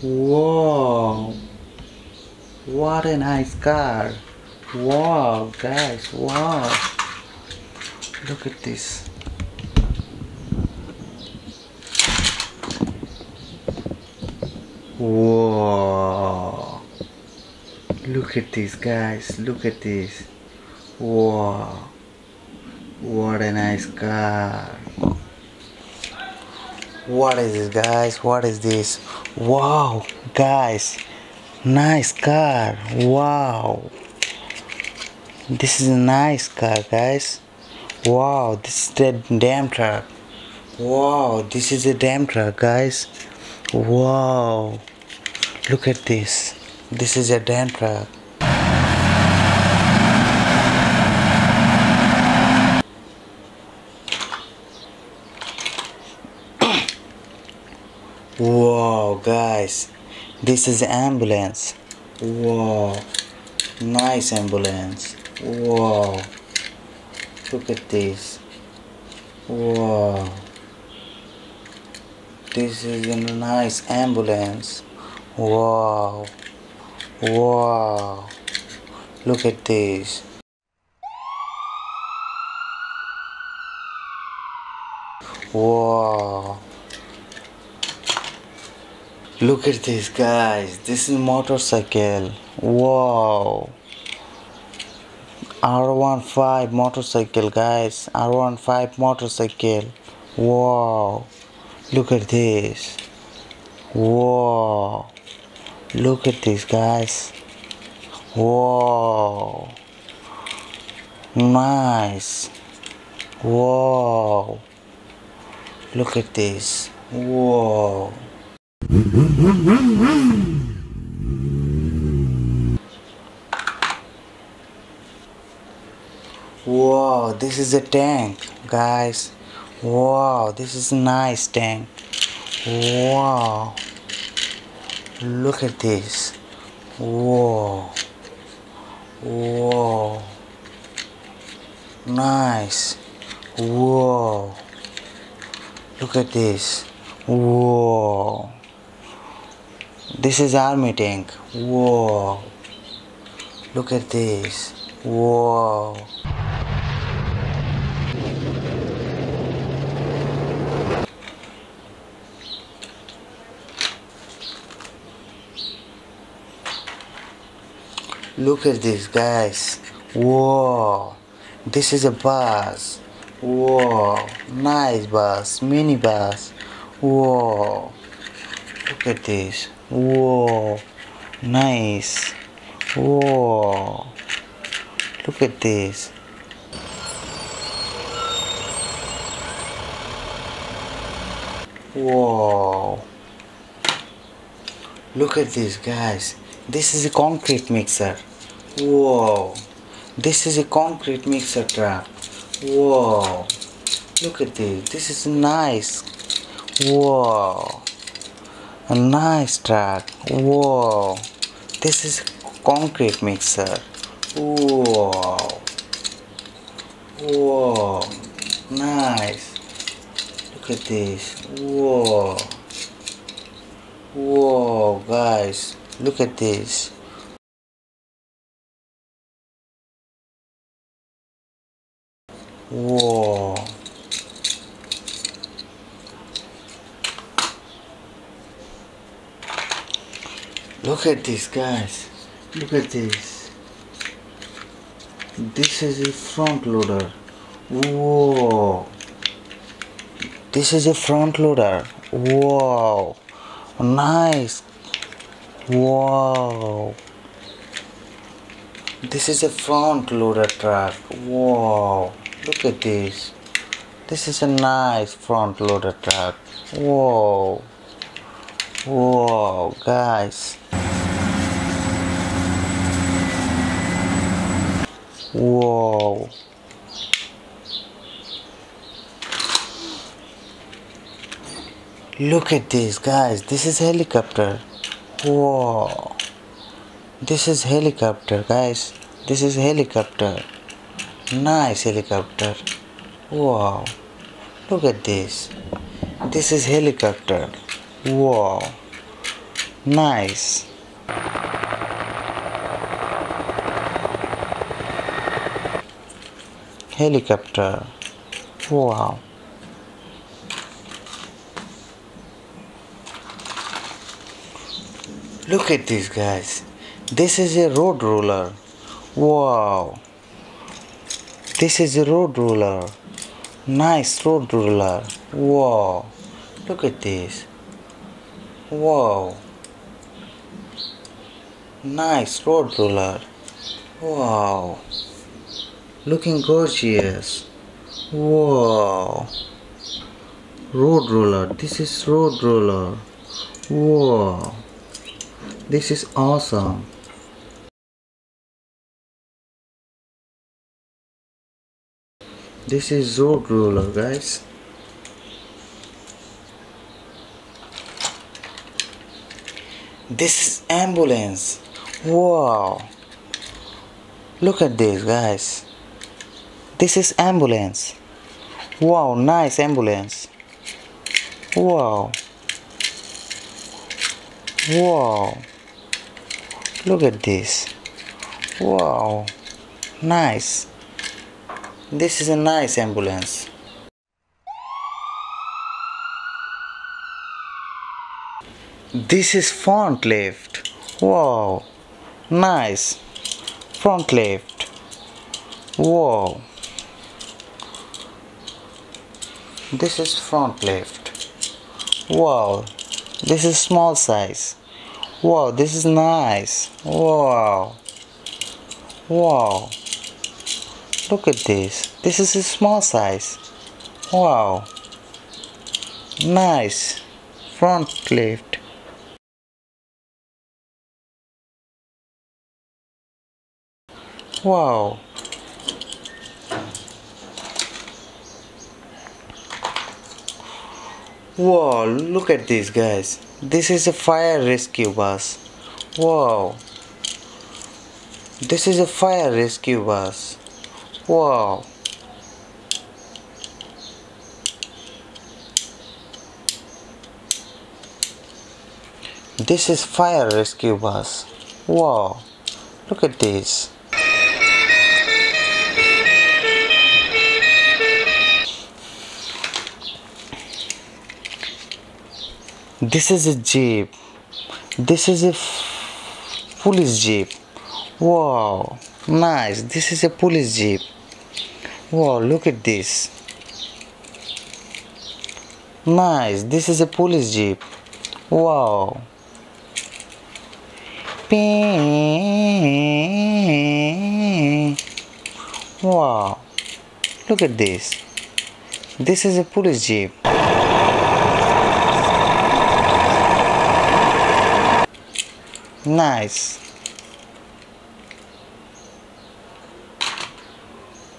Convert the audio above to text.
Wow, what a nice car. Wow, guys, wow. Look at this. Wow. Look at this, guys. Look at this. Wow. What a nice car. What is this, guys? What is this? Wow, guys. Nice car. Wow. This is a nice car, guys. Wow, this is the damn truck. Wow, this is a damn truck, guys. Wow. Look at this. This is a damn truck. Wow, guys, this is ambulance. Wow, nice ambulance. Wow, look at this. Wow, this is a nice ambulance. Wow, wow, look at this. Wow. Look at this, guys. This is motorcycle. Wow. R15 motorcycle, guys. R15 motorcycle. Wow. Look at this. Wow. Look at this, guys. Wow. Nice. Wow. Look at this. Wow. Wow, this is a tank, guys. Wow, this is a nice tank. Wow, look at this. Wow, wow, nice. Wow, look at this. Wow. This is army tank. Whoa. Look at this. Whoa. Look at this, guys. Whoa. This is a bus. Whoa. Nice bus. Mini bus. Whoa. Look at this. Whoa, nice. Whoa, look at this. Whoa, look at this, guys. This is a concrete mixer. Whoa, this is a concrete mixer truck. Whoa, look at this. This is nice. Whoa. A nice truck. Whoa, this is concrete mixer. Whoa, whoa, nice. Look at this. Whoa, whoa, guys, look at this. Whoa. Look at this, guys. Look at this. This is a front loader. Whoa. This is a front loader. Whoa. Nice. Whoa. This is a front loader truck. Whoa. Look at this. This is a nice front loader truck. Whoa. Whoa, guys. Whoa. Look at this, guys. This is helicopter. Whoa. This is helicopter, guys. This is helicopter. Nice helicopter. Wow. Look at this. This is helicopter. Wow. Nice. Helicopter. Wow. Look at this, guys. This is a road roller. Wow. This is a road roller. Nice road roller. Wow. Look at this. Wow. Nice road roller. Wow. Looking gorgeous. Wow. Road roller. This is road roller. Wow. This is awesome. This is road roller, guys. This is ambulance. Wow. Look at this, guys. This is ambulance. Wow, nice ambulance. Wow. Wow. Look at this. Wow. Nice. This is a nice ambulance. This is front lift. Wow. Nice. Front lift. Wow. This is front lift. Wow. This is small size. Wow, this is nice. Wow. Wow. Look at this. This is a small size. Wow. Nice. Front lift. Wow. Wow, look at this, guys. This is a fire rescue bus. Wow. This is a fire rescue bus. Wow. This is fire rescue bus. Wow. Look at this. This is a jeep. This is a police jeep. Wow, nice. This is a police jeep. Wow, look at this. Nice. This is a police jeep. Wow. Wow. Look at this. This is a police jeep. Nice.